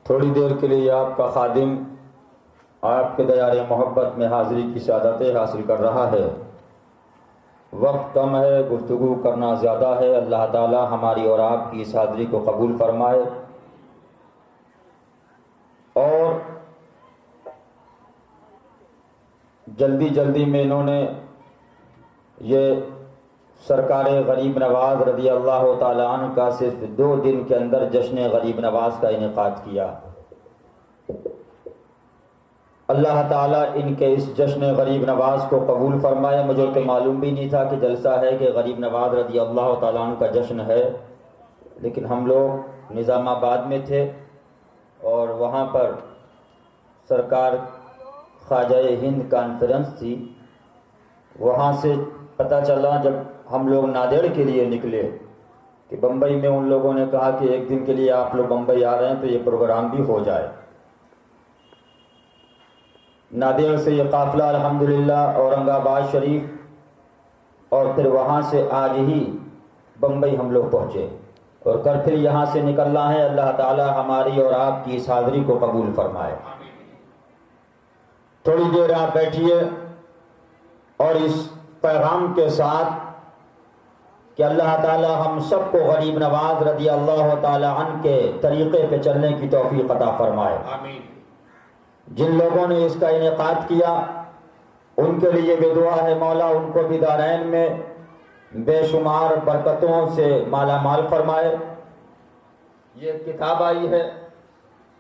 تھوڑی دیر کے لیے آپ کا خادم آپ کے دیار محبت میں حاضری کی سعادتیں حاصل کر رہا ہے۔ وقت کم ہے، گفتگو کرنا زیادہ ہے۔ اللہ تعالی ہماری اور آپ کی اس حاضری کو قبول فرمائے، اور جلدی میں انہوں نے یہ سرکار غریب نواز رضی اللہ تعالی عنہ کا صرف 2 دن کے اندر جشن غریب نواز کا انعقاد کیا۔ اللہ تعالیٰ ان کے اس جشن غریب نواز کو قبول فرمائے۔ مجھے تو معلوم بھی نہیں تھا کہ جلسہ ہے کہ غریب نواز رضی اللہ تعالیٰ عنہ کا جشن ہے، لیکن ہم لوگ نظام آباد میں تھے اور وہاں پر سرکار خواجہ ہند کانفرنس تھی۔ وہاں سے پتہ چلا جب ہم لوگ ناندیڑ کے لیے نکلے کہ بمبئی میں ان لوگوں نے کہا کہ 1 دن کے لیے آپ لوگ بمبئی آ رہے ہیں تو یہ پروگرام بھی ہو جائے۔ ناندیڑ سے یہ قافلہ الحمدللہ اورنگ آباد شریف، اور پھر وہاں سے آج ہی بمبئی ہم لوگ پہنچے، اور کل پھر یہاں سے نکلنا ہے۔ اللہ تعالی ہماری اور آپ کی اس حاضری کو قبول فرمائے۔ تھوڑی دیر آپ بیٹھیے اور اس پیغام کے ساتھ کہ اللہ تعالی ہم سب کو غریب نواز رضی اللہ تعالی عنہ کے طریقے پہ چلنے کی توفیق عطا فرمائے۔ آمین۔ جن لوگوں نے اس کا انعقاد کیا ان کے لیے بھی دعا ہے، مولا ان کو بھی دارین میں بے شمار برکتوں سے مالا مال فرمائے۔ یہ کتاب آئی ہے،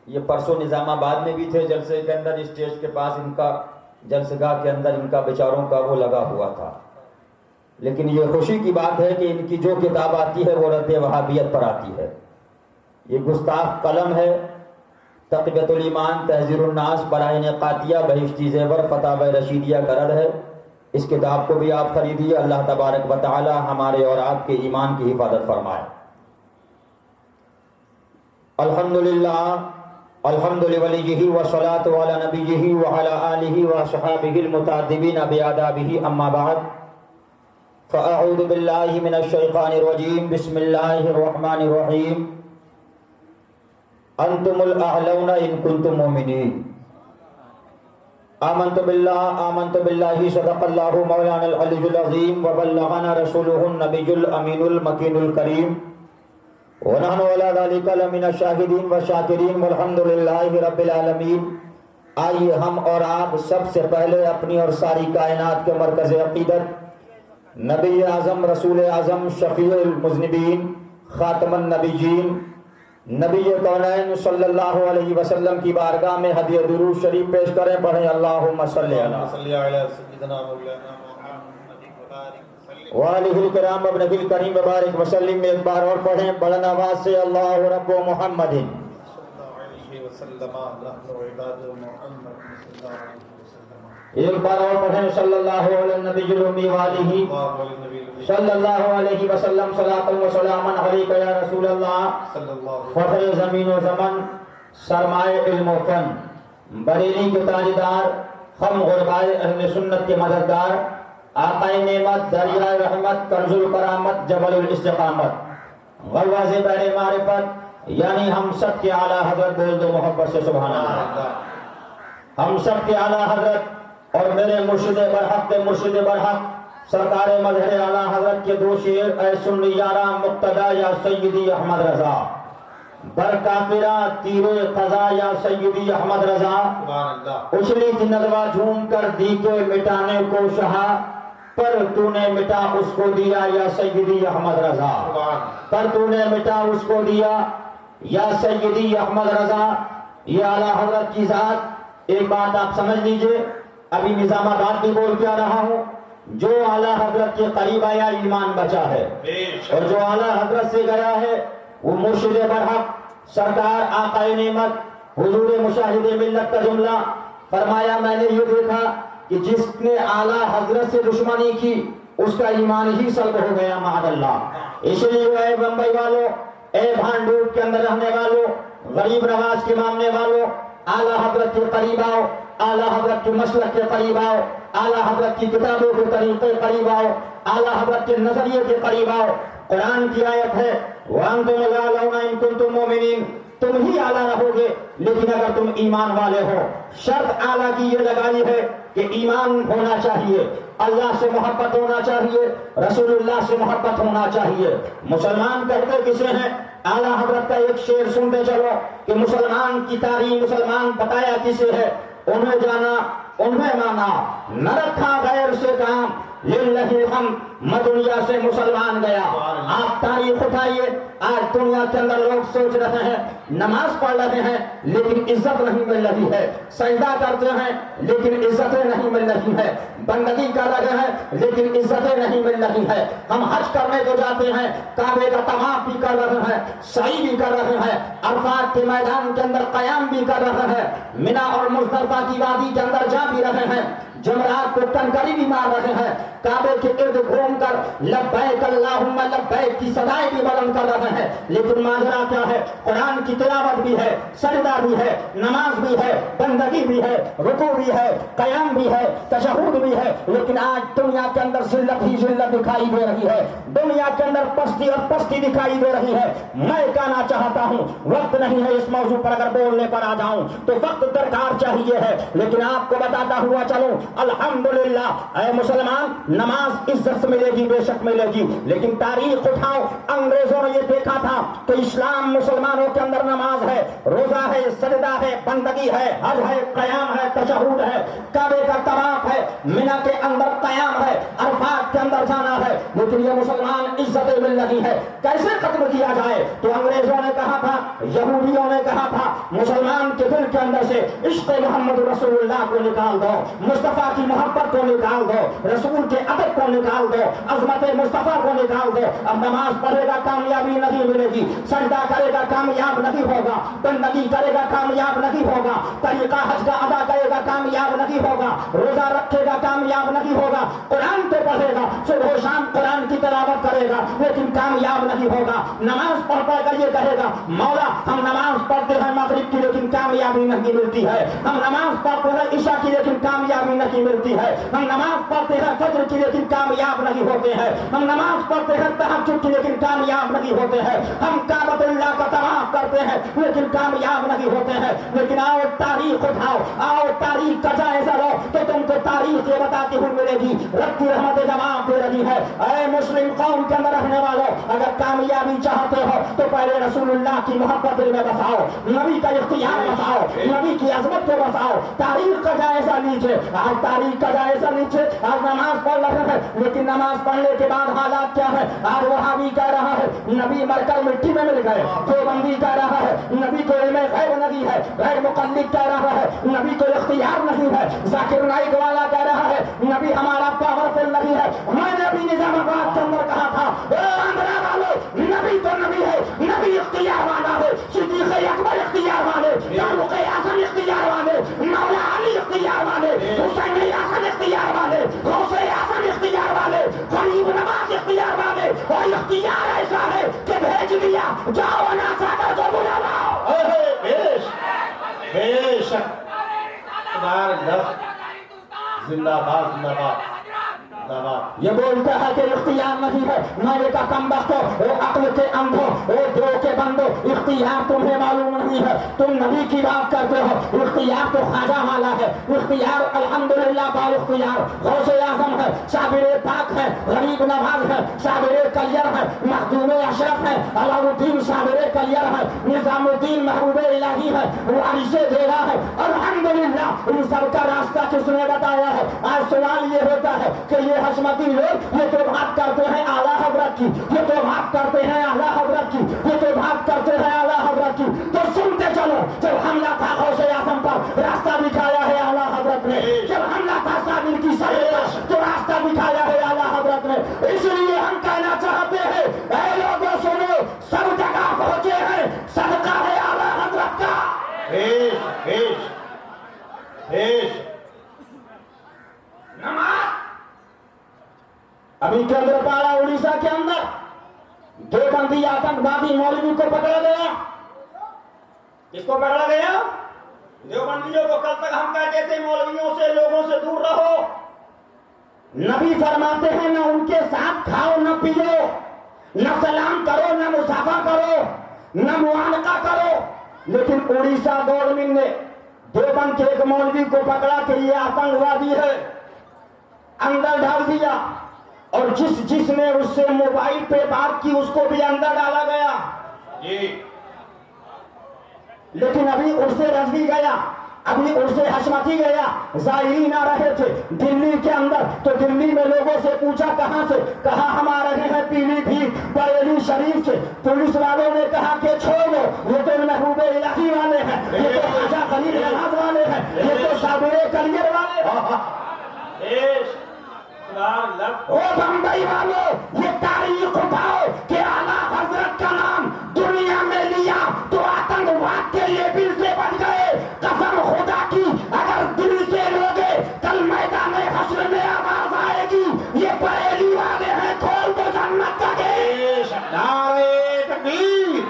یہ پرسوں نظام آباد میں بھی تھے جلسے کے اندر، اسٹیج کے پاس ان کا جلسگاہ کے اندر ان کا بیچاروں کا وہ لگا ہوا تھا، لیکن یہ خوشی کی بات ہے کہ ان کی جو کتاب آتی ہے وہ رد وہابیت پر آتی ہے۔ یہ گستاخ قلم ہے، تقویۃ الایمان تحذیر الناس برائن قاطیہ بہشتی زیور فتاوی رشیدیہ غرض ہے۔ اس کتاب کو بھی آپ خریدیے۔ اللہ تبارک و تعالی ہمارے اور آپ کے ایمان کی حفاظت فرمائے۔ الحمدللہ الحمد لولیہ والصلاۃ علی نبیہ وعلی آلہ وصحابہ المتعدبین بآدابہ، اما بعد فاعوذ باللہ من الشیطان الرجیم، بسم اللہ الرحمن الرحیم۔ انتم الاعلون ان کنتم مؤمنین۔ آمنت باللہ صدق اللہ مولانا العلی العظیم وبلغنا رسولہ النبی الامین المکین الکریم، ونحن علی ذلک لمن الشاہدین والشاکرین والحمد للہ رب العالمین۔ آئیے ہم اور آپ سب سے پہلے اپنی اور ساری کائنات کے مرکز عقیدت نبی اعظم رسول اعظم شفیع المذنبین خاتم النبیین نبی کونین صلی اللہ علیہ وسلم کی بارگاہ میں ہدیہ درود شریف پیش کریں۔ پڑھیں اللہم صلی علی سیدنا مولانا وآلہ الکرام ابنہ الکریم وبارک وسلم۔ ایک بار اور پڑھیں بلند آواز سے، اللہ رب محمد ایک بار اور پڑھیں صلی اللہ علیہ نبی الامی وآلہ صلی اللہ علیہ وسلم۔ صلاۃ و سلام علیک یا رسول اللہ، فخر زمین و زمن، سرمائے علم و فن، بریلی کے تاجدار، خم غربائے اہل سنت کے مددگار، آقائے نعمت، دریائے رحمت، کنز الکرامت، جبل الاستقامت، غلواز بحر معرفت، یعنی ہم سب کے اعلیٰ حضرت، بول دو محبت سے سبحان اللہ۔ ہم سب کے اعلیٰ حضرت اور میرے مرشد برحق کے مرشد برحق سرکار مظہر اعلیٰ حضرت کے 2 شعر، اے سن یارا مقتدا یا سیدی احمد رضا، بر کافرہ تیر قضا یا سیدی احمد رضا، اچھلی تھی ندوہ جھوم کر دی کے مٹانے کو شہا، پر تو نے مٹا اس کو دیا یا سیدی احمد رضا، پر تو نے مٹا اس کو دیا یا سیدی احمد رضا۔ یہ اعلیٰ حضرت کی ذات، ایک بات آپ سمجھ لیجئے، ابھی نظام آباد بھی بول کے آ رہا ہوں، جو اعلیٰ حضرت کے قریب آیا ایمان بچا ہے، اور جو اعلیٰ حضرت سے گیا ہے وہ مرشد برحق سرکار آقائے نعمت حضور مشاہد ملت کا جملہ فرمایا، میں نے یہ دیکھا کہ جس نے اعلیٰ حضرت سے دشمنی کی اس کا ایمان ہی سلب ہو گیا معاذ اللہ۔ اس لیے اے بمبئی والوں، اے بھانڈوب کے اندر رہنے والوں، غریب نواز کے ماننے والوں، اعلیٰ حضرت کے قریب آؤ، اعلیٰ حضرت کے مسلک کے قریب آؤ، اعلیٰ حضرت کی کتابوں کے طریقے قریب آؤ، اعلیٰ حضرت کے نظریے کے قریب آؤ۔ قرآن کی آیت ہے وَأَنْتُمُ الْأَعْلَوْنَ إِن كُنتُم مُؤْمِنِينَ، تم ہی اعلیٰ رہو گے، لیکن اگر تم ایمان والے ہو، شرط اعلیٰ کی یہ لگائی ہے کہ ایمان ہونا چاہیے، اللہ سے محبت ہونا چاہیے، رسول اللہ سے محبت ہونا چاہیے۔ مسلمان کہتے کسے ہیں؟ اعلیٰ حضرت کا ایک شعر سنتے چلو کہ مسلمان کی تاریخ، مسلمان بتایا کسے ہے؟ انہیں جانا، انہیں مانا، نہ رکھا غیر سے کام، للہ الحمد دنیا سے مسلمان گیا۔ آپ تاریخ اٹھائیے، آج دنیا کے اندر لوگ سوچ رہے ہیں نماز پڑھ رہے ہیں لیکن عزت نہیں مل رہی ہے، سجدہ کرتے ہیں لیکن عزتیں نہیں مل رہی ہے، بندگی کر رہے ہیں لیکن عزتیں نہیں مل رہی ہے۔ ہم حج کرنے کو جاتے ہیں، کعبے کا طواف بھی کر رہے ہیں، سعی بھی کر رہے ہیں، عرفات کے میدان کے اندر قیام بھی کر رہے ہیں، منا اور مزدلفہ کی وادی کے اندر جا بھی رہے ہیں، جمرات کو کنکری بھی مار رہے ہیں، کعبے کے ارد گھوم کر لبیک اللہم لبیک کی صدائیں بھی بلند کر رہے ہیں، لیکن ماجرا کیا ہے؟ قرآن کی تلاوت بھی ہے، سجدہ بھی ہے، نماز بھی ہے، بندگی بھی ہے، رکوع بھی ہے، قیام بھی ہے، تشہد بھی ہے، لیکن آج دنیا کے اندر ذلت ہی ذلت دکھائی دے رہی ہے، دنیا کے اندر پستی اور پستی دکھائی دے رہی ہے۔ میں کہنا چاہتا ہوں، وقت نہیں ہے اس موضوع پر اگر بولنے پر آ جاؤں تو وقت درکار چاہیے ہے، لیکن آپ کو بتاتا ہوا چلوں الحمدللہ اے مسلمان، نماز عزت سے ملے گی، بے شک ملے گی، لیکن تاریخ اٹھاؤ، انگریزوں نے یہ دیکھا تھا کہ اسلام مسلمانوں کے اندر نماز ہے، روزہ ہے، سجدہ ہے، بندگی ہے، حج ہے، قیام ہے، تشہد ہے، کعبے کا طواف ہے، منا کے اندر قیام ہے، عرفات کے اندر جانا ہے، لیکن یہ مسلمان عزتیں مل رہی ہے، کیسے ختم کیا جائے؟ تو انگریزوں نے کہا تھا، یہودیوں نے کہا تھا، مسلمان کے دل کے اندر سے عشق محمد رسول اللہ کو نکال دو، مصطفیٰ کی محبت کو نکال دو، رسول کے ادب کو نکال دو، عظمت مصطفیٰ کو نکال دو۔ اب نماز پڑھے گا کامیابی نہیں ملے گی، سجدہ کرے گا کامیاب نہیں ہوگا، بندگی کرے گا کامیاب نہیں ہوگا، طریقہ حج کا ادا کرے گا کامیاب نہیں ہوگا، روزہ رکھے گا کامیاب نہیں ہوگا، قرآن تو پڑھے گا، صبح و شام قرآن کی تلاوت کرے گا، لیکن کامیاب نہیں ہوگا۔ نماز پڑھ پڑھ کر یہ کہے گا مولا ہم نماز پڑھتے ہیں مغرب کی لیکن کامیابی نہیں ملتی ہے، ہم نماز پڑھتے ہیں عشاء کی لیکن کامیابی نہیں ملتی ہے، ہم نماز پڑھتے ہیں فجر کی لیکن کامیاب نہیں ہوتے ہیں، ہم نماز پڑھتے ہیں تہجد کی لیکن کامیاب نہیں ہوتے ہیں، ہم کعبۃ اللہ کا طواف کرتے ہیں لیکن کامیاب نہیں ہوتے ہیں۔ لیکن آؤ تاریخ اٹھاؤ، آؤ تاریخ کا جائزہ لو تو تم کو تاریخ یہ بتاتی ہوئی ملے گی، رب کی رحمت جواب دے رہی ہے۔ اے مسلم قوم کے اندر رہنے والوں، اگر کامیابی چاہتے ہو تو پہلے رسول اللہ کی محبت دل میں بساؤ، نبی کا اختیار بساؤ، نبی کی عظمت کو بساؤ، تاریخ کا جائزہ لیجیے۔ آج تاریخ کا جائزہ لیجیے، آج نماز پڑھ رہے ہیں لیکن نماز پڑھنے کے بعد حالات کیا ہے؟ آج وہابی کہہ رہا ہے نبی مر کر مٹی میں مل گئے، دیوبندی کہہ رہا ہے نبی کو علم غیب نہیں ہے، غیر مقلد کہہ رہا ہے نبی کو اختیار نہیں ہے، ذاکر نائک والا کہہ رہا ہے نبی ہمارا پاورفل نہیں ہے۔ میں نے ابھی نظام آباد کے اندر کہا تھا اے آندھرا والو، نبی تو نبی ہے، نبی اختیار والا ہے، صدیق اکبر اختیار والے، فاروق اعظم اختیار والے، مولا علی اختیار والے، حسین حسن اختیار والے، غوث اعظم اختیار والے، غریب نواز اختیار والے، اور اختیار ایسا ہے کہ بھیج دیا جاؤ انا صادر کو بلا لاؤ۔ بے شک زندہ باد زندہ باد۔ یہ بولتا ہے کہ اختیار نہیں ہے، میں نے کہا کم بختو، اے عقل کے اندھو، اے دو کے بندو، اختیار تمہیں معلوم نہیں ہے، تم نبی کی بات کرتے ہو، اختیار تو خواجہ والا ہے، اختیار الحمدللہ با اختیار غوث اعظم ہے، صابر پاک ہے، غریب نواز ہے، صابر کلیر ہے، مخدوم اشرف ہے، علاء الدین صابر کلیر ہے، نظام الدین محبوب الہی ہے، وارث دیرا ہے، الحمدللہ ان سب کا راستہ کس نے بتایا ہے؟ آج سوال یہ ہوتا ہے کہ یہ حشمتی لوگ یہ تو بات کرتے ہیں اعلیٰ حضرت کی، یہ تو بات کرتے ہیں اعلیٰ حضرت کی، یہ تو بات کرتے ہیں اعلیٰ حضرت کی، تو سنتے چلو جب حملہ تھا غوث اعظم پر راستہ دکھایا ہے اعلیٰ حضرت نے، جب حملہ تھا صابر کی سرے پر تو راستہ دکھایا ہے اعلیٰ حضرت نے۔ اس لیے ہم کہنا چاہتے ہیں اے لوگوں سنو، سب جگہ پہنچے ہیں، صدقہ ہے اعلیٰ حضرت کا۔ نماز ابھی کیندرپاڑا اڑیسہ کے اندر دیوبندی آتنکوادی مولوی کو پکڑا گیا۔ کس کو پکڑا گیا؟ دیوبندیوں کو۔ کل تک ہم کہتے تھے مولویوں سے لوگوں سے دور رہو، نبی فرماتے ہیں نہ ان کے ساتھ کھاؤ نہ پیو، نہ سلام کرو نہ مصافحہ کرو نہ معانقہ کرو، لیکن اڑیسہ گورنمنٹ نے دیوبند کے ایک مولوی کو پکڑا کہ یہ آتنکوادی ہے، اندر ڈال دیا، اور جس نے اس سے موبائل پہ بات کی اس کو بھی اندر ڈالا گیا۔ لیکن ابھی عرصے رضوی گیا، ابھی عرصے حشمتی گیا، زائرین آ رہے تھے دلی کے اندر، تو دلی میں لوگوں سے پوچھا کہاں سے، کہا ہم آ رہے ہیں پیلی بھیت بریلی شریف سے۔ پولیس والوں نے کہا کہ چھوڑو، یہ تو محبوب الہی والے ہیں، یہ تو خواجہ خلیل نواز والے ہیں، یہ تو صابر کلیئر والے ہیں۔ او بمبئی والوں، یہ تاریخ اٹھاؤ کہ اعلیٰ حضرت کا نام دنیا میں لیا تو آتنکواد کے لیبل سے بچ گئے۔ قسم خدا کی اگر دل سے لوگے کل میدان حشر میں آواز آئے گی یہ بریلی والے ہیں، کھول دو جنت کا گیٹ۔ نعرہ تکبیر،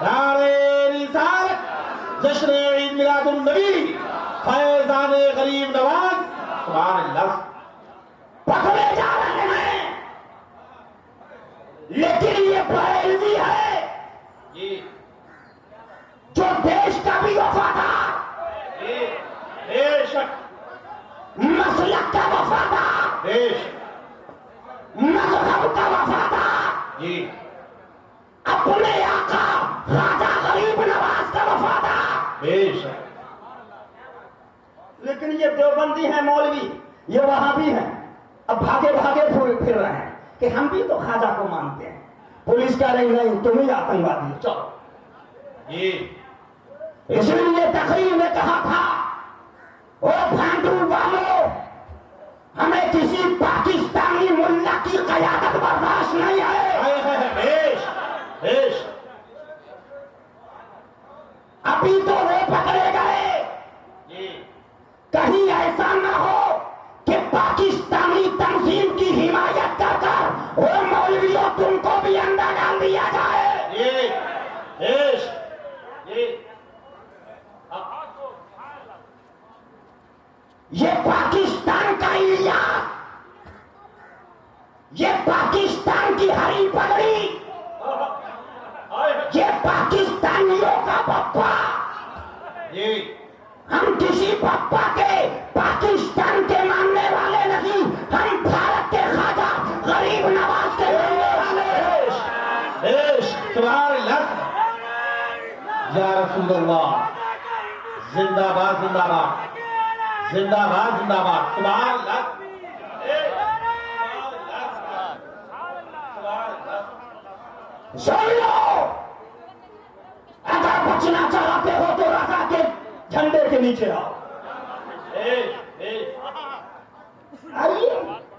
نعرہ رسالت، جشن عید میلاد النبی، فیضان غریب نواز، سبحان اللہ۔ پکڑے جا رہے ہیں لیکن یہ بریلوی ہے جو دیش کا بھی وفادار، بے شک مسلک کا وفادار، مذہب کا وفادار، جی اپنے آقا خواجہ غریب نواز کا وفادار۔ بے شک۔ لیکن یہ دیوبندی ہیں مولوی، یہ وہاں بھی ہیں، اب بھاگے بھاگے پھر رہے ہیں کہ ہم بھی تو خواجہ کو مانتے ہیں۔ پولیس کہہ رہی نہیں تم ہی آتنکوادی، چلو۔ جی اس لیے تقریر میں کہا تھا او بھانڈو والو، ہمیں کسی پاکستانی ملا کی قیادت برداشت نہیں ہے۔ بیش بیش۔ ابھی تو وہ پکڑے گئے، جی کہیں ایسا نہ ہو کہ پاکستانی تنظیم کی حمایت کر کر وہ مولویوں تم کو بھی اندر ڈال دیا جائے۔ جی بیش جی۔ یہ پاکستان کا الیاس، یہ پاکستان کی ہری پگڑی، یہ پاکستانیوں کا پپا۔ جی ہم کسی پپا کے پاکستان کے ماننے والے نہیں، ہم بھارت کے خواجہ غریب نواز کے ماننے والے ہیں۔ بیش سبحان اللہ۔ یا رسول اللہ، زندہ باد زندہ باد، زندہ باد زندہ باد، سبحان اللہ۔ سن لو، اگر بچنا چاہتے ہو تو رکھا کے جھنڈے کے نیچے آؤ۔ آئیے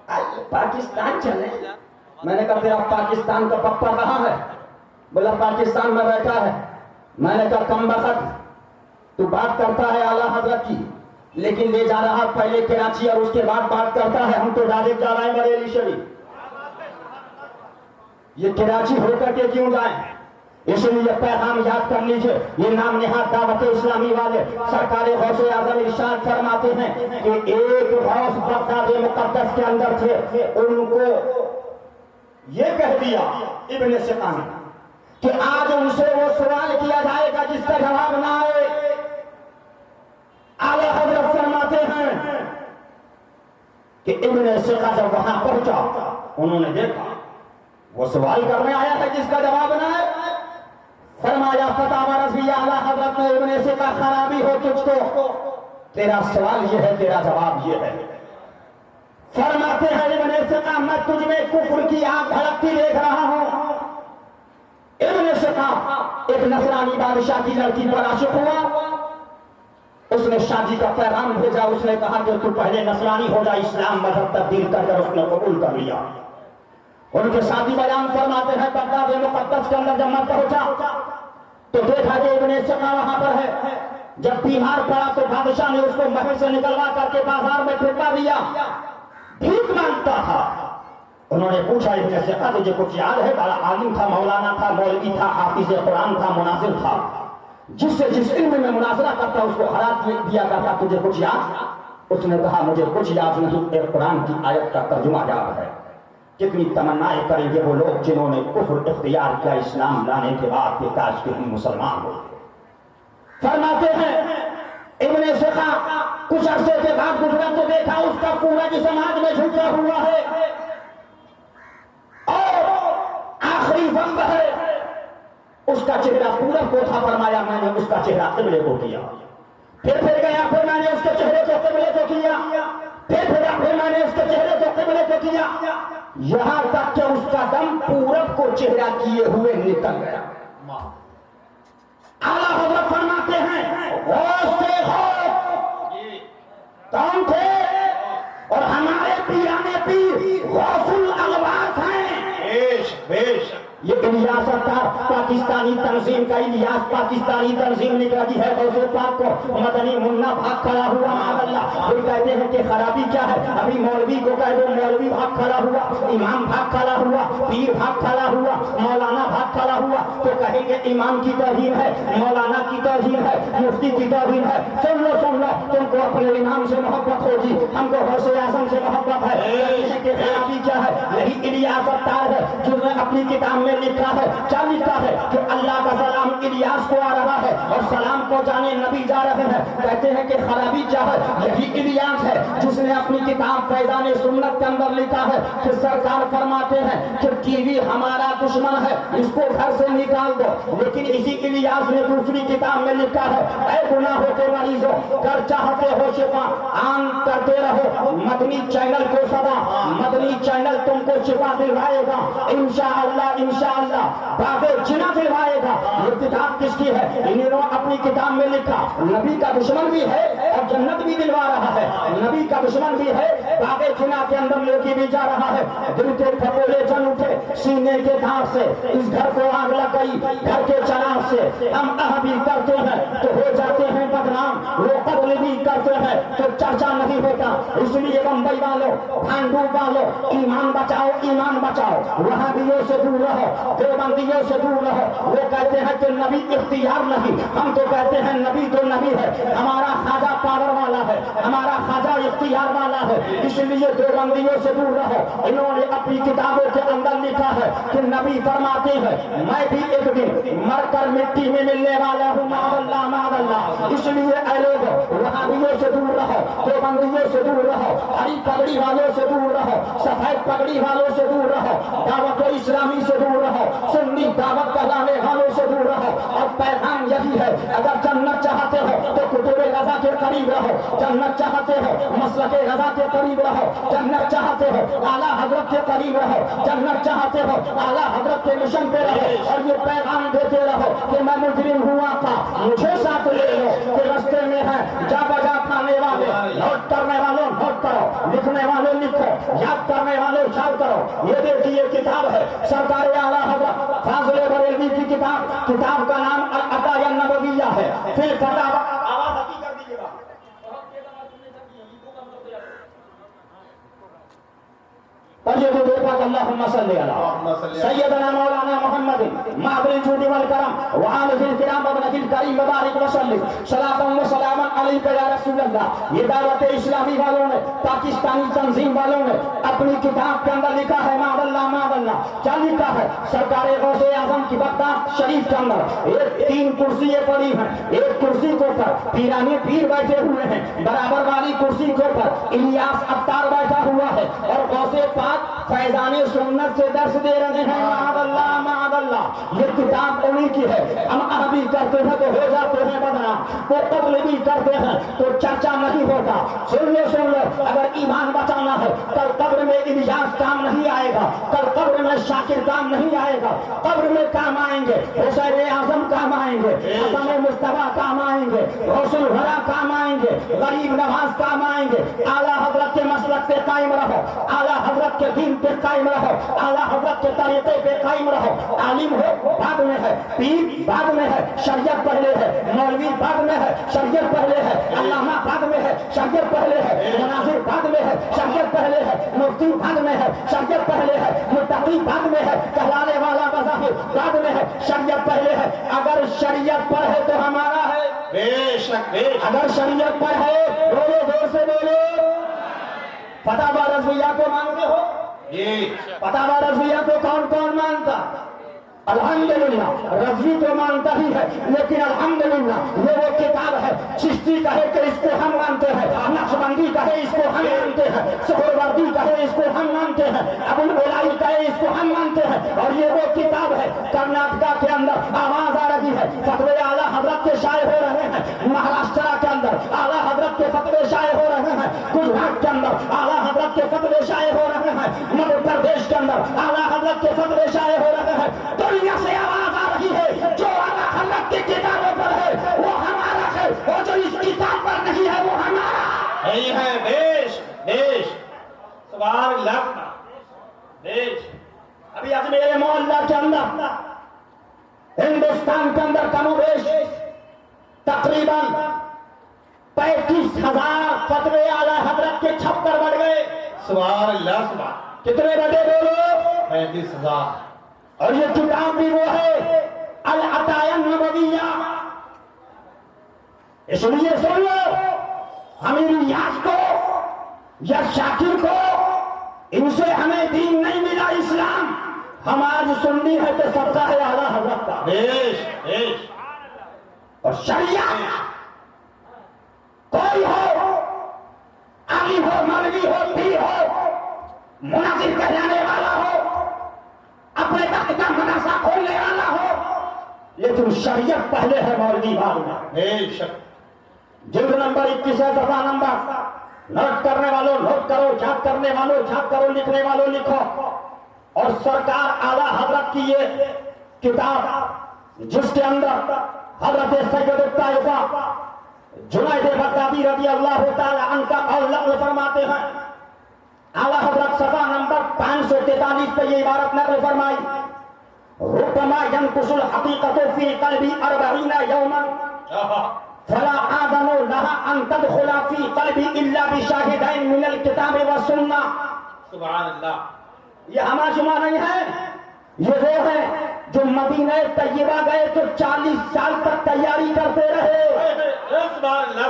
آئیے پاکستان چلیں۔ میں نے کہا تیرا پاکستان کا پپا کہاں ہے؟ بولا پاکستان میں بیٹھا ہے۔ میں نے کہا کم بخت تو بات کرتا ہے اعلیٰ حضرت کی، لیکن لے جا رہا پہلے کراچی اور اس کے بعد بات کرتا ہے ہم تو ڈائریکٹ جا رہے ہیں بریلی شریف۔ یہ کراچی ہو کر کے کیوں جائیں؟ اس لیے پیغام یاد کر لیجئے، یہ نام نہاد دعوت اسلامی والے سرکار غوث اعظم ارشاد فرماتے ہیں کہ ایک غوث بغداد مقدس کے اندر تھے، ان کو یہ کہہ دیا ابن سقا نے کہ آج ان سے وہ سوال کیا جائے گا جس کا جواب نہ آئے۔ اعلیٰ حضرت فرماتے ہیں کہ ابن سقا جب وہاں پہنچا انہوں نے دیکھا وہ سوال کرنے آیا ہے جس کا جواب نہ آئے۔ فرمایا فتح رضوی اعلیٰ حضرت نے ابن سقا خرابی ہو تجھ کو، تیرا سوال یہ ہے تیرا جواب یہ ہے۔ فرماتے ہیں ابن سقا میں تجھ میں کفر کی آگ بھڑکتی دیکھ رہا ہوں۔ ابن سقا ایک نصرانی بادشاہ کی لڑکی پر عاشق ہوا، اس نے شادی کا پیغام بھیجا، اس نے کہا کہ تو پہلے نصرانی ہو جا، اسلام مذہب تبدیل کر کر اس نے قبول کر لیا۔ ان کے ساتھی بیان فرماتے ہیں بغداد مقدس کے اندر جب میں پہنچا تو دیکھا کہ ابن سقا وہاں پر ہے۔ جب بیمار پڑا تو بادشاہ نے اس کو محل سے نکلوا کر کے بازار میں پھینکا دیا، بھیک مانگتا تھا۔ انہوں نے پوچھا ابن سقا تجھے کچھ یاد ہے؟ بڑا عالم تھا، مولانا تھا، مولوی تھا، حافظ قرآن تھا، مناظر تھا، جس سے جس علم میں مناظرہ کرتا اس کو ہرا دیا کرتا، تجھے کچھ یاد؟ اس نے کہا مجھے کچھ یاد نہیں، ایک قرآن کی آیت کا ترجمہ یاد ہے۔ کتنی تمنائیں کریں گے وہ لوگ، جنہوں نے کفر اختیار کیا اسلام لانے کے بعد کہ کاش کہ ہم مسلمان ہوتے۔ فرماتے ہیں ابن سخا کچھ عرصے کے بعد گزرا تو دیکھا اس کا پورا جسم آگ میں جھلسا ہوا ہے اور آخری وقت ہے اس کا چہرہ پورب کو تھا. فرمایا میں نے اس کا چہرہ قبلے کو کیا. پھر گیا پھر میں نے اس کے چہرے کو قبلے کو کیا. پھر میں نے اس کے چہرے کو قبلے کو کیا یہاں تک کہ اس کا دم پورب کو چہرہ کیے ہوئے نکل گیا. اعلیٰ حضرت فرماتے ہیں غوث تھے کون تھے اور ہمارے پیرانے پیر غوث الاغواث ہیں. یہ الیاس پاکستانی تنظیم کا الیاس پاکستانی تنظیم نکلی ہے غوث پاک کو مدنی منا بھاگ کھڑا ہوا معاذ اللہ. پھر کہتے ہیں کہ خرابی کیا ہے. ابھی مولوی کو کہہ دو مولوی بھاگ کھڑا ہوا, امام بھاگ کھڑا ہوا, پیر بھاگ کھڑا ہوا, مولانا بھاگ کھڑا ہوا تو کہیں گے امام کی توہین ہے, مولانا کی توہین ہے, مفتی کی توہین ہے. سن لو تم کو اپنے امام سے محبت ہوگی, ہم کو غوث اعظم سے محبت ہے. کہ خرابی کیا ہے. یہی الیاس ہے جس نے اپنی کتاب میں لکھا ہے. کیا لکھا ہے کہ اللہ کا سلام الیاس کو آ رہا ہے اور سلام کو جانے نبی جا رہے ہیں. کہتے ہیں کہ خرابی کیا ہے. یہی الیاس ہے جس نے اپنی کتاب فیضان سنت کے اندر لکھا ہے کہ سرکار فرماتے ہیں کہ ٹی وی ہمارا دشمن ہے, اس کو گھر سے نکال دو. لیکن اسی الیاس نے دوسری کتاب میں لکھا ہے اے گناہوں کے مریضوں کر چاہتے ہو شفا عام کرتے رہو. مدنی چینل کو سدا, مدنی چینل تم کو شفا دلوائے گا انشاءاللہ باب جنا دلوائے گا. یہ کتاب کس کی ہے. انہوں نے اپنی کتاب میں لکھا نبی کا دشمن بھی ہے اور جنت بھی دلوا رہا ہے. نبی کا دشمن بھی ہے, باب جنا کے اندر لے کے بھی جا رہا ہے. دل کے پھپولے جل اٹھے سینے کے دھار سے, اس گھر کو آگ لگ گئی گھر کے چراغ سے. ہم بھی کرتے ہیں تو ہو جاتے ہیں بدنام, وہ قتل بھی کرتے ہیں تو چرچا نہیں ہوتا. اس لیے بمبئی والوں, بھانڈو والوں, ایمان بچاؤ ایمان بچاؤ. وہابیوں سے دور رہو, دیوبندیوں سے دور رہو. وہ کہتے ہیں کہ نبی اختیار نہیں, ہم تو کہتے ہیں نبی تو نبی ہے. ہمارا خواجہ پاور والا ہے, ہمارا خواجہ اختیار والا ہے. اس لیے دیوبندیوں سے دور رہو. انہوں نے اپنی کتابوں کے اندر لکھا ہے کہ نبی فرماتے ہیں میں بھی ایک دن مر کر مٹی میں ملنے والا ہوں. معاذ اللہ معاذ اللہ. اس لیے اے لوگ وہابیوں سے دور رہو, دیوبندیوں سے دور رہو, ہری پگڑی والوں سے دور رہو, سفید پگڑی والوں سے دور رہو, دعوت اسلامی سے دور رہو, سنی دعوت کہلانے والوں سے دور رہو. اور پیغام یہی ہے اگر جنت چاہتے ہو تو کتب رضا کے قریب رہو, جنت چاہتے ہو مسلک رضا کے قریب رہو, جنت چاہتے ہو اعلیٰ حضرت کے قریب رہو, جنت چاہتے ہو اعلیٰ حضرت کے مشن پہ رہو. اور یہ پیغام دیتے رہو کہ میں مجرم ہوا تھا مجھے ساتھ لے لو, کہ رستے میں ہے جا بجا کھانے والے, نوٹ کرنے والوں نوٹ کرو, لکھنے والوں لکھو, یاد کرنے والوں یاد کرو. یہ دیکھیے کتاب ہے سرکار اعلیٰ حضرت فاضل بریلوی کی کتاب کا نام العطایا النبویہ ہے. پھر آواز حقیقت کر دیجیے گا. اللهم صل على سيدنا مولانا محمد معبد الجود والكرم وآله الكرام وابنه الكريم وبارك وسلم صلاة وسلاما عليك يا رسول اللہ. یہ دعوت اسلامی والوں نے, پاکستانی تنظیم والوں نے اپنی کتاب کے اندر لکھا ہے معاذ اللہ. کیا لکھا ہے سرکار غوث اعظم کی بغداد شریف کے اندر 3 کرسیاں پڑی ہیں. ایک کرسی کے اوپر پیرانے پیر بیٹھے ہوئے ہیں, برابر والی کرسی کے اوپر الیاس عطار بیٹھا ہوا ہے اور غوث پاک فیضان سنت سے درس دے رہے ہیں. معاذ اللہ معاذ اللہ. یہ کتاب انہی کی ہے. ہم عربی کرتے ہیں تو ہو جاتے ہیں بدنام, وہ قتل بھی کرتے ہیں تو چرچا نہیں ہوتا. سن لو اگر ایمان بچانا ہے کل قبر میں الیاس کام نہیں آئے گا, کل قبر میں شاکر کام نہیں آئے گا, قبر میں کام آئیں گے حسین اعظم کام آئیں گے, حسن مصطفیٰ کام آئیں گے, غوث الورا کام آئیں گے, غریب نواز کام آئیں گے. اعلیٰ حضرت کے مسلک پہ قائم رہو, اعلیٰ حضرت کے دین پہ قائم رہو, اعلیٰ حضرت کے طریقے پہ قائم رہو. عالم ہو بعد میں ہے, پیر بعد میں ہے, شریعت پہلے ہے, مولوی بعد میں ہے, شریعت پہلے ہے, علامہ بعد میں ہے, شریعت پہلے ہے, مناظر بعد میں ہے, شریعت پہلے ہے, مفتی بعد میں ہے, شریعت پہلے ہے, متقی بعد میں ہے, کہلانے والا مذاہب بعد میں ہے, شریعت پہلے ہے. اگر شریعت پر ہے تو ہمارا ہے, بے شک اگر شریعت پر ہے بولو زور سے بولو. فتح رضویہ کو مانتے ہو؟ فتح رضویہ کو کون کون مانتا؟ الحمدللہ رضی تو مانتا ہی ہے، لیکن الحمدللہ یہ وہ کتاب ہے، چشتی کہے کہ اس کو ہم مانتے ہیں، نقشبندی کہے اس کو ہم مانتے ہیں، سہروردی کہے اس کو ہم مانتے ہیں، ابو العلائی کہے اس کو ہم مانتے ہیں، اور یہ وہ کتاب ہے۔ کرناٹکا کے اندر آواز آ رہی ہے، فتوے اعلیٰ حضرت کے شائع ہو رہے ہیں، مہاراشٹرا کے اندر اعلیٰ حضرت کے فتوے شائع ہو رہے ہیں، گجرات کے اندر اعلیٰ حضرت کے فتوے شائع ہو رہے ہیں، مدھیہ پردیش کے اندر اعلیٰ حضرت کے فتوے شائع ہو رہے ہیں۔ دنیا سے آواز آ رہی ہے، جو اعلیٰ حضرت کی کتابوں پر ہے وہ ہمارا ہے، اور جو اس کتاب پر نہیں ہے وہ ہمارا نہیں ہے۔ بیش بیش سبحان اللہ بیش۔ ابھی اجمیر معلیٰ کے اندر ہندوستان کے اندر کم و بیش تقریباً 35,000 فتوے اعلیٰ حضرت کے چھپ کر بڑھ گئے۔ سبحان اللہ سبحان۔ کتنے بڑے بولو؟ 35,000۔ اور یہ کتاب بھی وہ ہے العطایا النبویہ۔ اس لیے سن لو، امیر الیاس کو یا شاکر کو ان سے ہمیں دین نہیں ملا، اسلام ہم آج سننی ہے تو صدقہ ہے اعلیٰ حضرت کا۔ بیش بیش۔ اور شریعت کوئی ہو، عالم ہو، مولوی ہو، پیر ہو، مناظر کہلانے والا ہو، اپنے وقت کا مدرسہ کھولنے والا ہو، لیکن شریعت پہلے ہے مولوی بعد میں۔ بے شک۔ جلد نمبر 21 ہے، صفحہ نمبر، نوٹ کرنے والوں نوٹ کرو، چھاپ کرنے والوں چھاپ کرو، لکھنے والوں لکھو۔ اور سرکار اعلیٰ حضرت کی یہ کتاب جس کے اندر حضرت سید الطائفہ جنید بغدادی رضی اللہ تعالی عنہ کا قول نقل فرماتے ہیں۔ اعلیٰ حضرت صفحہ نمبر 543 پہ یہ عبارت نقل فرمائی، ربما ينقص الحقيقة في قلبي 40 يوما فلا آذن لها أن تدخل في قلبی إلا بشاہدین من الکتاب والسنہ۔ سبحان اللہ۔ یہ ہمارا شمار نہیں ہے، یہ وہ ہے جو مدینہ طیبہ گئے تو 40 سال تک تیاری کرتے رہے۔ سبحان اللہ۔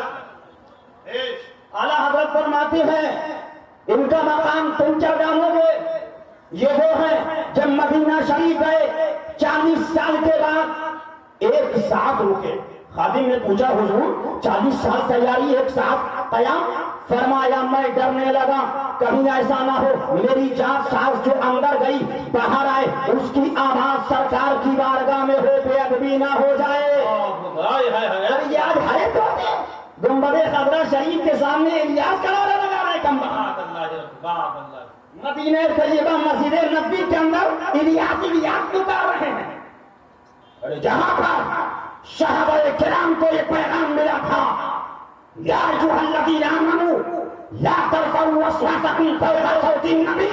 اعلیٰ حضرت فرماتے ہیں ان کا مقام تم کیا جانو گے؟ یہ وہ ہے جب مدینہ شریف گئے 40 سال کے بعد ایک ساتھ رکے۔ خادم نے پوچھا حضور 40 سال تیاری ایک ساتھ قیام؟ فرمایا میں ڈرنے لگا کہیں ایسا نہ ہو میری جان سانس جو اندر گئی باہر آئے، اس کی آواز سرکار کی بارگاہ میں ہو بے ادبی نہ ہو جائے۔ یہ آج ہے تو گنبد خضرا شریف کے سامنے الیاس کا نعرہ لگا رہے مدینہ طیبہ مسجد نبوی کے اندر الیاس اتار رہے ہیں، جہاں پر صحابہ کرام کو یہ پیغام ملا تھا، یا ایھا الذین آمنوا لا ترفعوا اصواتکم فوق صوت النبی۔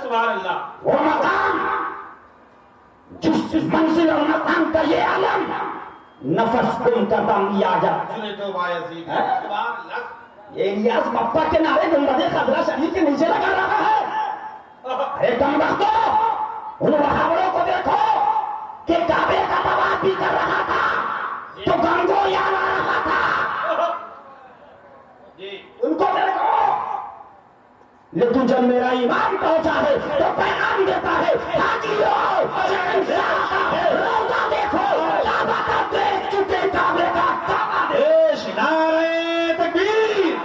سبحان اللہ۔ وہ مقام جس منزل اور مقام کا یہ علم نفس گم کرتا آ جا۔ سبحان اللہ۔ یہ الیاس بپا کے نعرے گنبد خضرا شریف کے نیچے لگا رہا ہے۔ ارے کم بختو، ان وہابڑوں کو دیکھو کہ کعبے کا طواف بھی کر رہا تھا تو گنگو یاد آ رہا تھا۔ ان کو دیکھو، لیکن جب میرا ایمان پہنچا ہے تو پیغام دیتا ہے حاجیوں روزہ دیکھو، کعبہ کا دیکھ چکے کعبے کا کعبہ دیکھ۔ نعرہ تکبیر،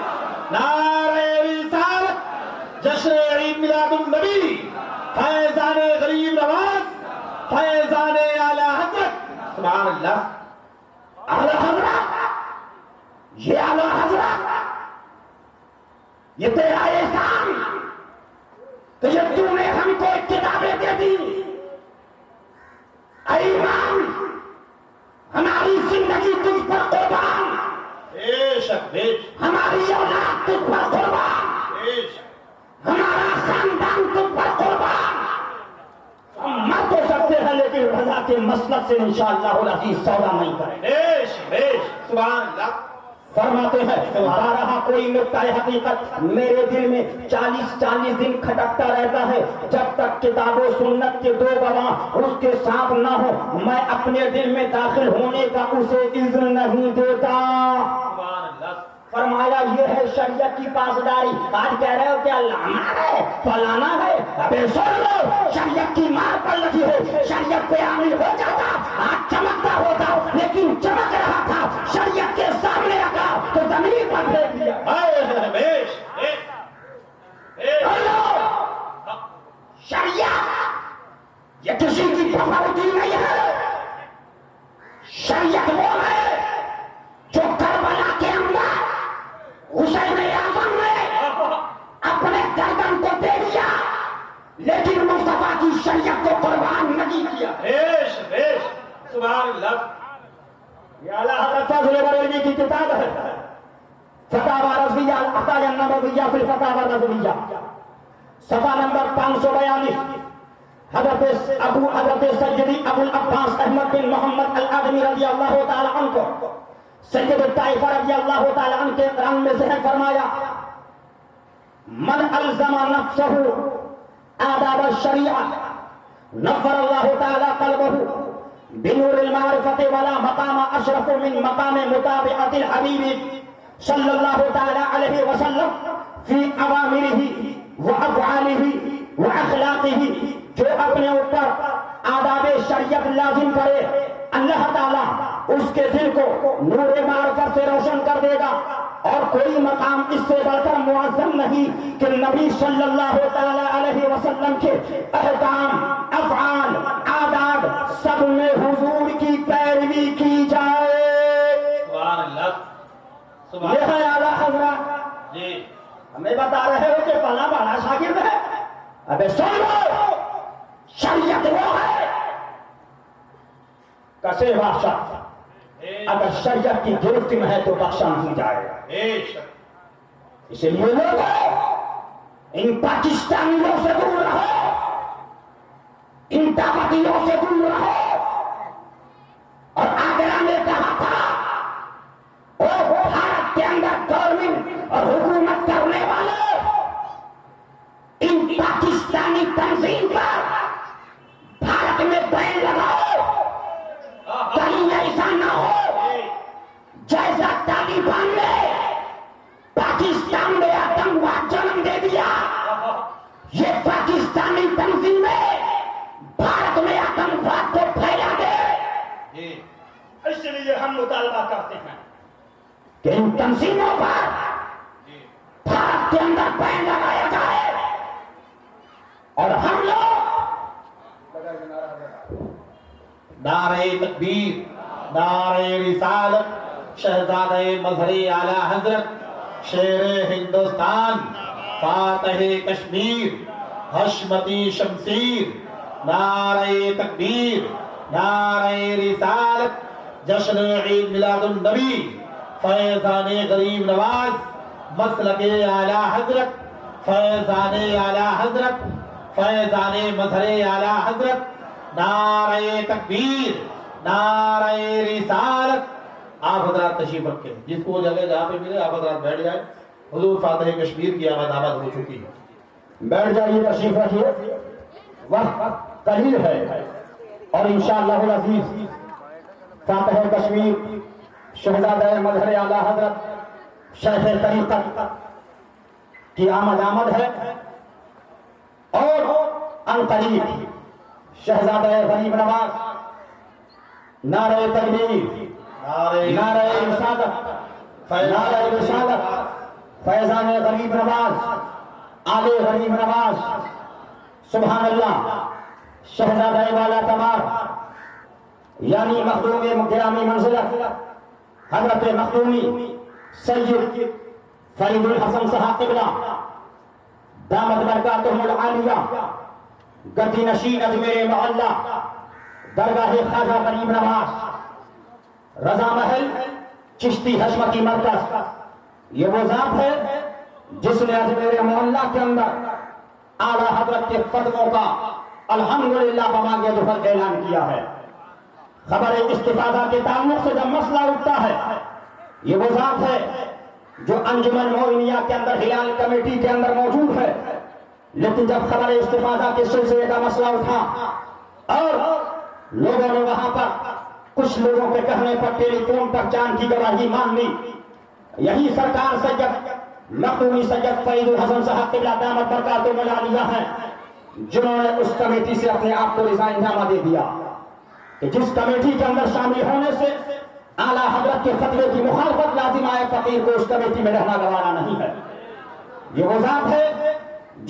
نعرہ رسالت، جشن عید میلاد النبی، فیضان غریب نواز، فیضان اعلیٰ حضرت۔ سبحان اللہ۔ اعلیٰ حضرت، یہ اعلیٰ حضرت، یہ تیرا احسان کہ یہ تو نے ہم کو کتابیں دے دی۔ اے امام، ہماری زندگی تجھ پر قربان، بے شک بے شک ہماری اولاد تجھ پر قربان، بے شک۔ ہمارا خاندان تجھ پر قربان۔ ہم مر تو سکتے ہیں لیکن رضا کے مسلک سے انشاءاللہ العزیز سودا نہیں کریں گے۔ بے شک بے شک۔ سبحان اللہ۔ فرماتے ہیں بارہا کوئی نقطہ حقیقت میرے دل میں 40 دن کھٹکتا رہتا ہے، جب تک کتاب و سنت کے 2 گواہ اس کے ساتھ نہ ہو میں اپنے دل میں داخل ہونے کا اسے اذن نہیں دیتا۔ سبحان اللہ۔ فرمایا یہ ہے شریعت کی پاسداری. آج کہہ رہے ہو کہ لانا ہے فلانا ہے. ابے سن لو, شریعت کی مار پڑ رہی ہے. شریعت پہ عامل ہو جاتا, آج چمکتا ہوتا, لیکن چمک رہا تھا, شریعت کے سامنے رکھا تو زمین پر پھینک دیا. شریعت یہ کسی کی بغاوتی نہیں ہے. شریعت وہ ہے جو کربلا کے اندر حسین اعظم نے اپنے گردن کو دے دیا, لیکن مصطفیٰ کی شریعت کو قربان نہیں کیا. سبحان اللہ. یہ اعلیٰ حضرت فضل بریلوی کی کتاب ہے, فتاوی رضویہ العطایا النبویہ فی الفتاوی الرضویہ, صفحہ نمبر 542. حضرت سیدی ابو العباس احمد بن محمد الآدمی رضی اللہ تعالی عنہ کو سید الطائفہ رضی اللہ تعالی عنہ کے رنگ میں ذہن فرمایا, من الزم نفسه آداب الشریعہ نور اللہ تعالی قلبه بنور المعرفة ولا مقام اشرف من مقام متابعة الحبیب صلی اللہ تعالی علیہ وسلم فی اوامرہ وافعالہ واخلاقہ. جو اپنے اوپر آداب شریعت لازم کرے, اللہ تعالیٰ اس کے دل کو نور معرفت سے روشن کر دے گا. اور کوئی مقام اس سے بڑھ کر معظم نہیں کہ نبی صلی اللہ تعالی علیہ وسلم کے احکام, افعال, آداب سب میں حضور کی پیروی کی جائے. سبحان اللہ. یہ ہے اعلیٰ حضرت. جی ہمیں بتا رہے ہو کہ فلاں بڑا شاگرد ہے. ابے سن لو, شریعت وہ ہے کسے بخشا, اگر شریعت کی گرفت میں ہے تو بخشا نہیں جائے گا. اسی لیے لوگوں ان پاکستانیوں سے دور رہو, ان دعوتیوں سے دور رہو. اور آگرہ نے کہا تھا وہ بھارت کے اندر گورنمنٹ اور حکومت کرنے والے ان پاکستانی تنظیم پر بھارت میں بین لگاؤ, کہیں ایسا نہ ہو جیسا طالبان نے پاکستان میں آتنکواد جنم دے دیا. یہ پاکستانی تنظیمیں بھارت میں آتنکواد کو پھیلا دے. اس لیے ہم مطالبہ کرتے ہیں کہ ان تنظیموں پر بھارت کے اندر بین لگایا جائے. اور ہم لوگ نعرہ تکبیر, نعرہ رسالت, شہزادہ مظہر اعلیٰ حضرت, شیر ہندوستان, فاتح کشمیر, حشمتی شمشیر, نعرہ تکبیر, نعرہ رسالت, جشن عید میلاد النبی, فیضان غریب نواز, مسلک اعلیٰ حضرت, فیضان اعلیٰ حضرت, فیضان مظہر اعلیٰ حضرت, نعرہ تکبیر, نعرہ رسالت. آپ حضرات تشریف رکھیں, جس کو جگہ جہاں پہ ملے آپ حضرات بیٹھ جائیں. حضور فاتح کشمیر کی آمد ہو چکی ہے. بیٹھ جائیے, تشریف رکھیے, وقت قلیل ہے. اور انشاءاللہ العزیز فاتح کشمیر شہزادہ مظہر اعلیٰ حضرت شیخ طریقت کی آمد ہے. اور ان قریب شہزادہ غریب نواز, نعرہ تکبیر, نعرہ رسالت, نعرہ رسالت, فیضان غریب نواز, آل غریب نواز, سبحان اللہ, شہزادہ والا تمار یعنی مخدوم گرامی منزلت حضرت مخدومی سید فرید الحسن صاحب قبلہ دامت برکاتہم العالیہ, گدی نشین اجمیر محلہ, درگاہ خواجہ غریب نواز, رضا محل چشتی حشمتی مرکز. یہ وہ ذات ہے جس نے اجمیر محلہ کے اندر اعلیٰ حضرت کے قدموں کا الحمدللہ بمانگے دفر اعلان کیا ہے. خبر استفادہ کے تعلق سے جب مسئلہ اٹھتا ہے, یہ وہ ذات ہے جو انجمن مومنیہ کے اندر ہلال کمیٹی کے اندر موجود ہے. لیکن جب خبر استفادہ کے سلسلے کا مسئلہ اٹھا اور لوگوں نے وہاں پر کچھ لوگوں کے کہنے پر ٹیلی فون پر جان کی گواہی مان لی, یہی سرکار سید مخدومی سید فرید الحسن صاحب قبلہ دامت برکاتہ العالیہ ہیں جنہوں نے اس کمیٹی سے اپنے آپ کو رضائن نامہ دے دیا کہ جس کمیٹی کے اندر شامل ہونے سے اعلیٰ حضرت کے فتوے کی مخالفت لازم آئے، فقیر کو اس کمیٹی میں رہنا گوارا نہیں ہے۔ یہ وہ ذات ہے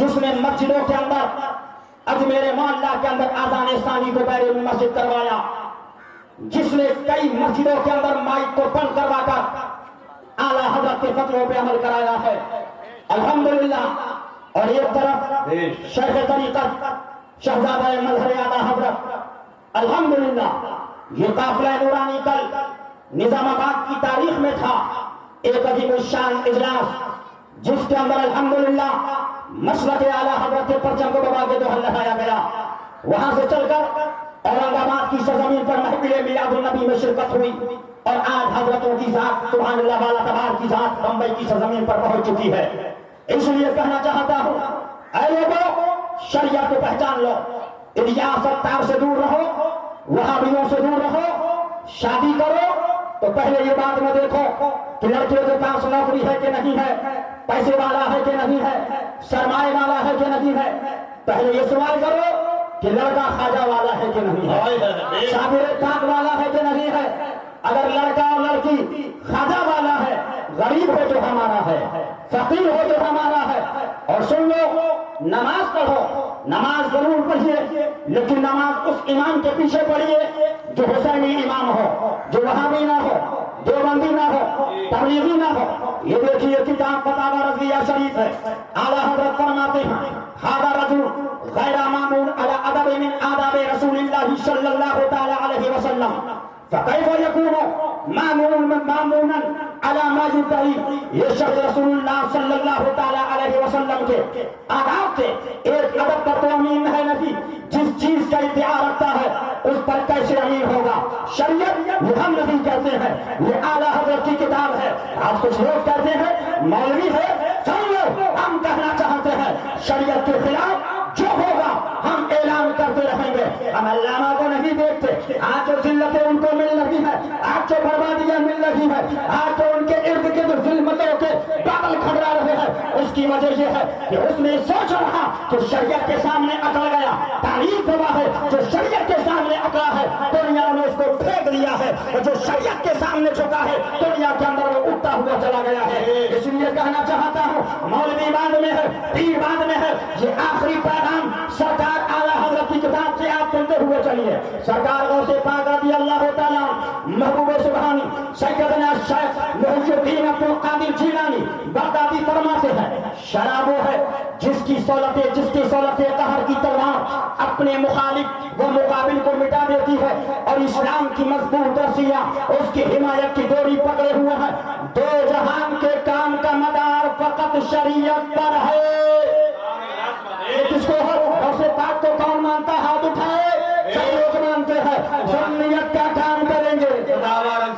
جس نے مسجدوں کے اندر اجمیر محلہ کے اندر اذان ثانی کو بیرون مسجد کروایا، جس نے کئی مسجدوں کے اندر مائک کو بند کروا کر اعلیٰ حضرت کے فتووں پہ عمل کرایا ہے، الحمدللہ۔ اور ایک طرف شیخ طریقت شہزادہ مظہر اعلیٰ حضرت، الحمدللہ یہ قافلہ نورانی کل نظام آباد کی تاریخ میں تھا، ایک عظیم الشان اجلاس جس کے اندر الحمدللہ مسلک اعلیٰ حضرت کے پرچم کو دبا کے دوہل لگایا گیا۔ وہاں سے چل کر اورنگ آباد کی سرزمین پر محفل میلاد النبی میں شرکت ہوئی، اور آج حضرتوں کی ذات سبحان اللہ والا تبار کی ذات بمبئی کی سرزمین پر پہنچ چکی ہے۔ اس لیے کہنا چاہتا ہوں، اے لوگوں شریعت کو پہچان لو، الیاس ستار سے دور رہو، وہابیوں سے دور رہو، شادی کرو تو پہلے یہ بات میں دیکھو کہ لڑکے کے پاس نوکری ہے کہ نہیں ہے، پیسے والا ہے کہ نہیں ہے، سرمایہ والا ہے کہ نہیں ہے، پہلے یہ سوال کرو کہ لڑکا خواجہ والا ہے کہ نہیں ہے، صابر پاک والا ہے کہ نہیں ہے۔ اگر لڑکا اور لڑکی خواجہ والا ہے، غریب ہو تو ہمارا ہے، فقیر ہو تو ہمارا ہے۔ اور سن لو، نماز پڑھو، نماز ضرور پڑھیے، لیکن نماز اس امام کے پیچھے پڑھیے جو حسینی امام ہو، جو وہابی نہ ہو، دیوبندی نہ ہو، تبلیغی نہ ہو۔ یہ دیکھیے کتاب فتاوی رضویہ شریف ہے، اعلیٰ حضرت فرماتے ہیں ھذا رجل غیر مامون علی ادب من آداب رسول اللہ صلی اللہ تعالی علیہ وسلم فکیف یکون مامونا علی ما یدعی۔ یہ شخص رسول اللہ صلی اللہ تعالی علیہ وسلم کے آداب سے ایک ادب پر تو امین ہے نہیں، جس چیز کا ادعا رکھتا ہے اس پر کیسے امین ہوگا؟ شریعت یہ ہم نہیں کہتے ہیں، یہ اعلیٰ حضرت کی کتاب ہے۔ آج کچھ لوگ کہتے ہیں مولوی ہے، سن لو، ہم کہنا چاہتے ہیں شریعت کے خلاف جو ہوگا ہم اعلان کرتے رہیں گے۔ ہم علامہ کو نہیں دیکھتے، آج جو ذلتیں ان کو مل رہی ہیں، آج جو بربادیاں مل رہی ہیں، آج جو ان کے ارد گرد ظلمتوں کے بادل کھڑا رہے ہیں، اس کی وجہ یہ ہے کہ اس نے سوچ رہا کہ شریعت کے سامنے اکڑ گیا، تعریف ہوا ہے جو شریعت کے سامنے اکڑا ہے دنیا نے اس کو پھینک دیا ہے، اور جو شریعت کے سامنے جھکا ہے دنیا کے اندر وہ اٹھتا ہوا چلا گیا ہے۔ اس لیے کہنا چاہتا ہوں مولوی بعد میں ہے، پیر بعد میں ہے، یہ آخری پیغام سرکار اعلیٰ حضرت کی کتاب سے آپ سنتے ہوئے چلیے۔ سرکار غوث پاک رضی اللہ تعالیٰ محبوب سبحانی سیدنا شیخ محی الدین عبد القادر جیلانی بغدادی فرماتے ہیں شراب وہ ہے جس کی سولت قہر کی تلوار اپنے مخالف و مقابل کو مٹا دیتی ہے، اور اسلام کی مضبوط رسیاں اس کی حمایت کی ڈوری پکڑے ہوئے ہیں۔ دو جہان کے کام کا مدار فقط شریعت پر ہے۔ کس کو غوث پاک کو کون مانتا ہے؟ ہاتھ اٹھائے۔ سب لوگ مانتے ہیں، سنیت کا کام کریں گے۔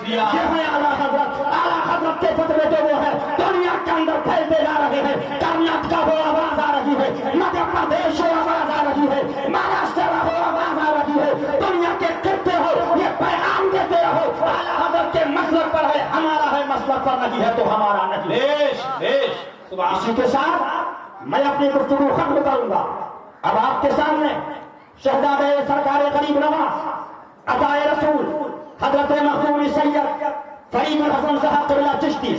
یہ ہے اعلیٰ حضرت، اعلیٰ حضرت کے فتوے تو وہ ہے دنیا کے اندر پھیلتے جا رہے ہیں۔ کرناٹک ہو آواز آ رہی ہے، مدھیہ پردیش ہو آواز آ رہی ہے، مہاراشٹر ہو آواز آ رہی ہے، دنیا کے خطے ہو یہ پیغام دیتے رہو اعلیٰ حضرت کے مسلک پر ہے، ہمارا ہے، مسلک پر نہیں ہے تو ہمارا نہیں۔ اسی کے ساتھ میں اپنی گفتگو ختم کروں گا۔ اب آپ کے سامنے شہزادہ سرکار غریب نواز عطائے رسول حضرت مخدوم سید فرید الحسن صاحب قبلہ چشتی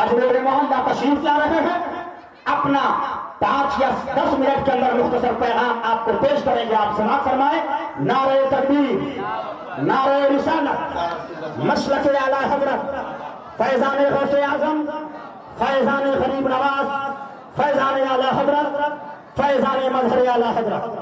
اجمیر محلہ تشریف لا رہے ہیں، اپنا 5 یا 10 منٹ کے اندر مختصر پیغام آپ کو پیش کریں گے۔ آپ سماعت فرمائیں۔ نعرہ تکبیر، نعرہ رسالت، مسلک اعلیٰ حضرت، فیضان غوث اعظم، فیضان غریب نواز، فیضان اعلیٰ حضرت، فیضان مظہر اعلیٰ حضرت۔